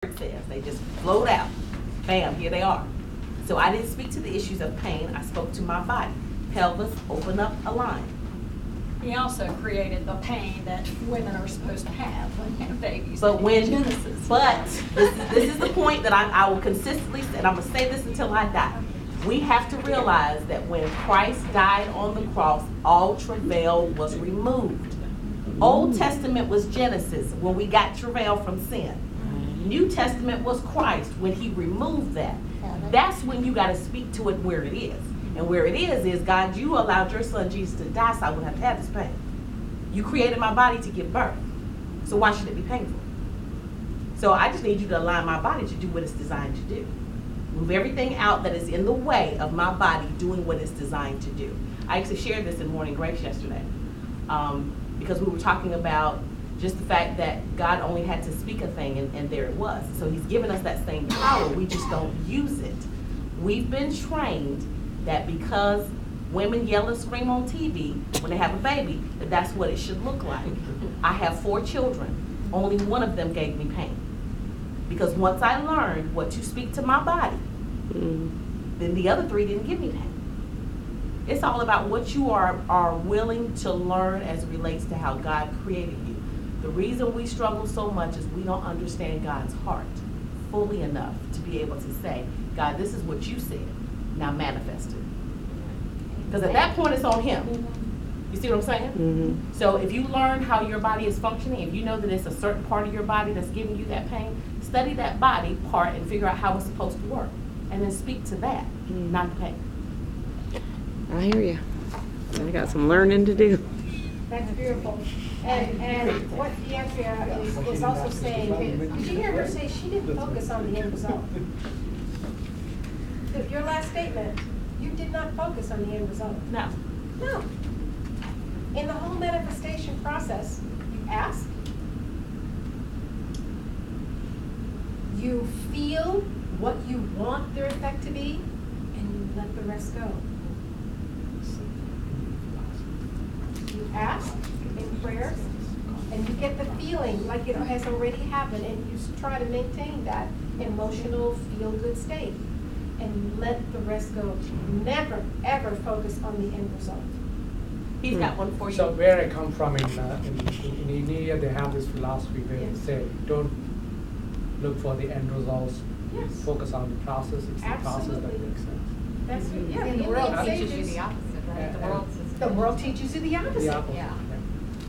says. They just float out. Bam, here they are. So I didn't speak to the issues of pain. I spoke to my body. Pelvis, open up a line. He also created the pain that women are supposed to have when they have babies. But when, Genesis. but this is the point that I will consistently say, and I'm gonna say this until I die. We have to realize that when Christ died on the cross, all travail was removed. Old Testament was Genesis, when we got travail from sin. New Testament was Christ, when he removed that. That's when you gotta speak to it where it is. And where it is God, you allowed your son Jesus to die so I wouldn't have to have this pain. You created my body to give birth. So why should it be painful? So I just need you to align my body to do what it's designed to do. Move everything out that is in the way of my body doing what it's designed to do. I actually shared this in Morning Grace yesterday because we were talking about just the fact that God only had to speak a thing and there it was. So he's given us that same power, we just don't use it. We've been trained that because women yell and scream on TV when they have a baby, that's what it should look like. I have 4 children. Only one of them gave me pain. Because once I learned what to speak to my body, then the other 3 didn't give me pain. It's all about what you are willing to learn as it relates to how God created you. The reason we struggle so much is we don't understand God's heart fully enough to be able to say, God, this is what you said. Now manifest it. Because at that point, it's on him. You see what I'm saying? Mm-hmm. So if you learn how your body is functioning, if you know that it's a certain part of your body that's giving you that pain, study that body part and figure out how it's supposed to work. And then speak to that, not the pain. I hear you. I got some learning to do. That's beautiful. And what Andrea is also saying, did you hear her say she didn't focus on the end result? Your last statement, you did not focus on the end result. No. No. In the whole manifestation process, you ask, you feel what you want their effect to be, and you let the rest go. You ask in prayer, and you get the feeling like it has already happened, and you try to maintain that emotional, feel-good state. And you let the rest go. Never, ever focus on the end result. He's got one for you. So where I come from in India, they have this philosophy where they say, don't look for the end results. Yes. Focus on the process. It's Absolutely. the process that makes sense. That's what, yeah. The world Indian teaches you sages- the opposite, right? The world teaches you the opposite. The opposite. Yeah.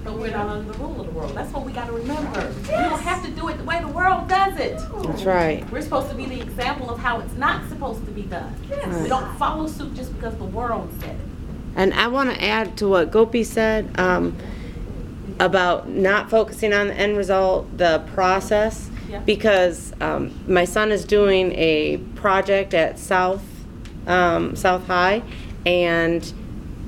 But we're not under the rule of the world. That's what we got to remember. We don't have to do it the way the world does it. That's right. We're supposed to be the example of how it's not supposed to be done. Yes. We don't follow suit just because the world said it. And I want to add to what Gopi said about not focusing on the end result, the process, because my son is doing a project at South High, and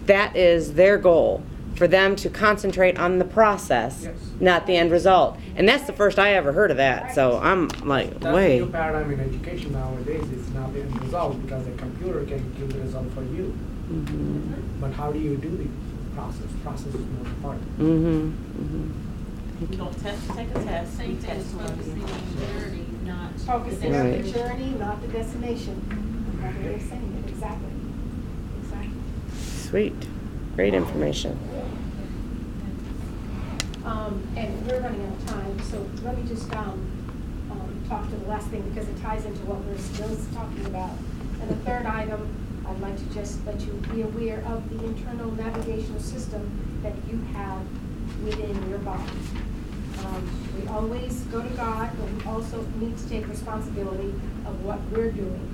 that is their goal, for them to concentrate on the process, Yes. not the end result. And that's the first I ever heard of that, so I'm like, That's the wait. new paradigm in education nowadays. It's not the end result because the computer can give the result for you. Mm-hmm. But how do you do the process? Process is more important. Mm-hmm. Mm-hmm. We don't take a test. We Same thing test as focusing on the journey, not Focusing on Right. the journey, not the destination. That's what they're saying. Exactly. Exactly. Sweet. Great information. And we're running out of time, so let me just talk to the last thing because it ties into what we're still talking about. And the third item, I'd like to just let you be aware of the internal navigational system that you have within your body. We always go to God, but we also need to take responsibility of what we're doing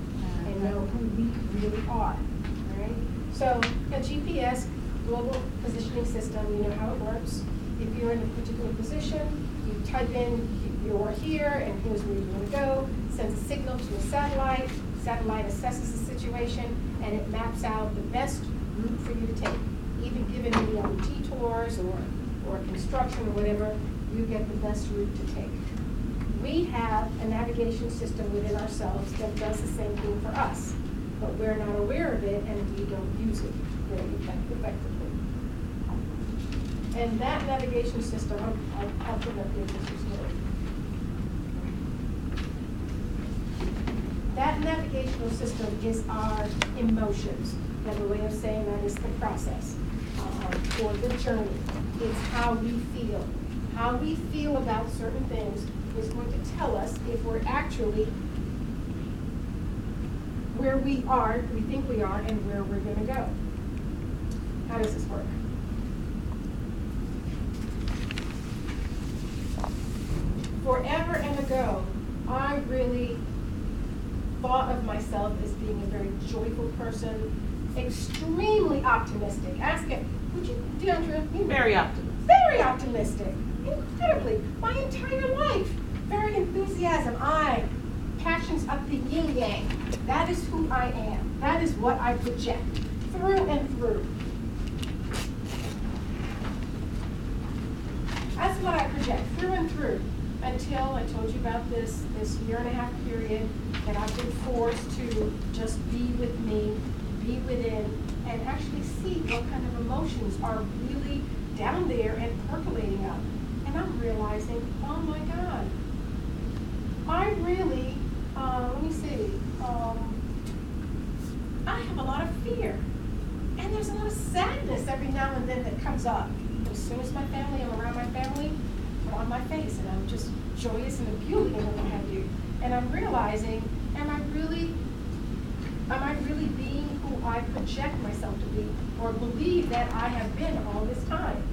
and know who we really are. All right? So a GPS, global positioning system, you know how it works. If you're in a particular position, you type in you're here and here's where you want to go, sends a signal to a satellite, satellite assesses the situation, and it maps out the best route for you to take. Even given any other detours or construction or whatever, you get the best route to take. We have a navigation system within ourselves that does the same thing for us, but we're not aware of it and we don't use it very effectively. And that navigation system, I'll put up here just a story. That navigational system is our emotions. Another way of saying that is the process or the journey. It's how we feel. How we feel about certain things is going to tell us if we're actually where we think we are, and where we're going to go. How does this work? Forever and ago, I really thought of myself as being a very joyful person, extremely optimistic. Ask it, would you, Deandra? You know, Very optimistic. very optimistic, incredibly. My entire life, very enthusiasm. Passions up the yin yang. That is who I am. That is what I project through and through. That's what I project through and through, until I told you about this 1.5 year period that I've been forced to just be with me, be within, and actually see what kind of emotions are really down there and percolating up. And I'm realizing, oh my God, I really, let me see, I have a lot of fear. And there's a lot of sadness every now and then that comes up. As soon as I'm around my family, I'm on my face, and I'm just joyous and ebullient and what have you. And I'm realizing, am I really being who I project myself to be, or believe that I have been all this time?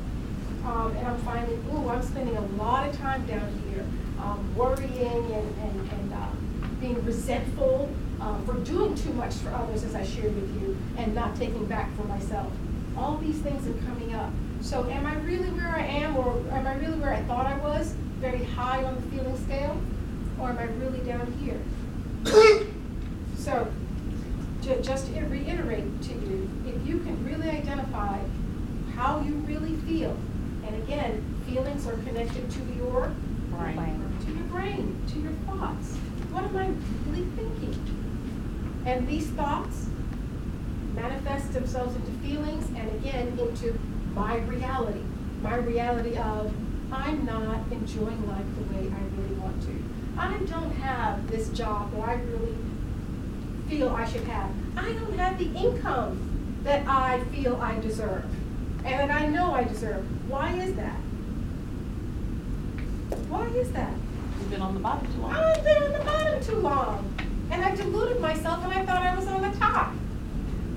And I'm finding, I'm spending a lot of time down here, worrying and being resentful for doing too much for others, as I shared with you, and not taking back for myself. All these things are coming up. So am I really where I am, or am I really where I thought I was, very high on the feeling scale, or am I really down here? So just to reiterate to you, if you can really identify how you really feel, and again, feelings are connected to your brain, to your thoughts. What am I really thinking? And these thoughts manifest themselves into feelings, and again, into my reality of I'm not enjoying life the way I really want to. I don't have this job that I really feel I should have. I don't have the income that I feel I deserve, and that I know I deserve. Why is that? Why is that? You've been on the bottom too long. I've been on the bottom too long, and I deluded myself, and I thought I was on the top.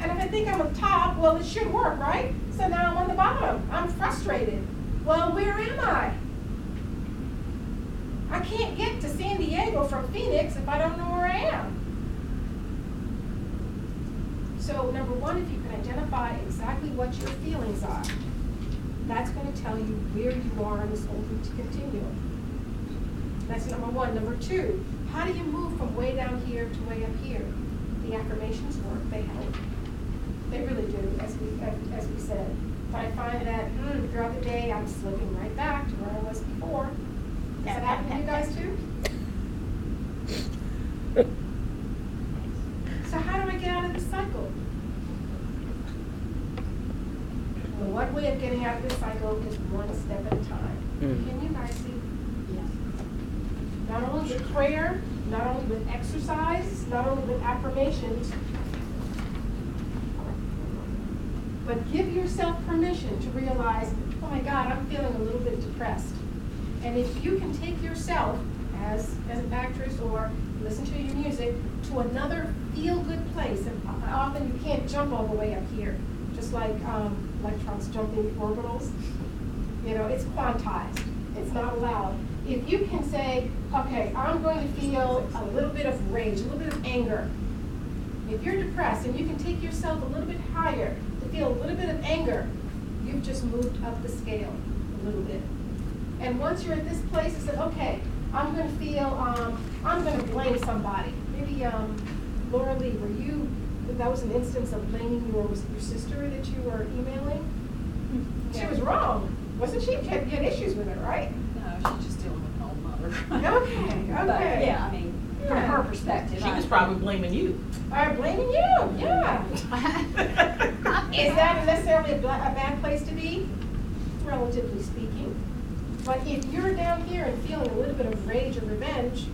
And if I think I'm on top, well, it should work, right? So now I'm on the bottom. I'm frustrated. Well, where am I? I can't get to San Diego from Phoenix if I don't know where I am. So number one, if you can identify exactly what your feelings are, that's going to tell you where you are in this whole continuum. That's number one. Number two, how do you move from way down here to way up here? The affirmations work. They help. They really do, as we said. But I find that throughout the day, I'm slipping right back to where I was before. Does that happen to you guys too? So how do I get out of this cycle? Well, one way of getting out of this cycle is one step at a time. Can you guys see? Yes. Not only with prayer, not only with exercise, not only with affirmations, but give yourself permission to realize, oh my God, I'm feeling a little bit depressed. And if you can take yourself as an actress, or listen to your music, to another feel-good place, and often you can't jump all the way up here, just like electrons jumping orbitals. You know, it's quantized. It's not allowed. If you can say, okay, I'm going to feel a little bit of rage, a little bit of anger. If you're depressed and you can take yourself a little bit higher to feel a little bit of anger, you've just moved up the scale a little bit. And once you're at this place, you said, okay, I'm going to feel, I'm going to blame somebody. Maybe Laura Lee, that was an instance of blaming your sister that you were emailing? She was wrong, wasn't she? You had issues with her, right? No, she's just dealing with an old mother. Okay. But yeah, I mean, from her perspective. She was probably blaming you. Blaming you, yeah. Is that necessarily a bad place to be? Relatively speaking. But if you're down here and feeling a little bit of rage or revenge,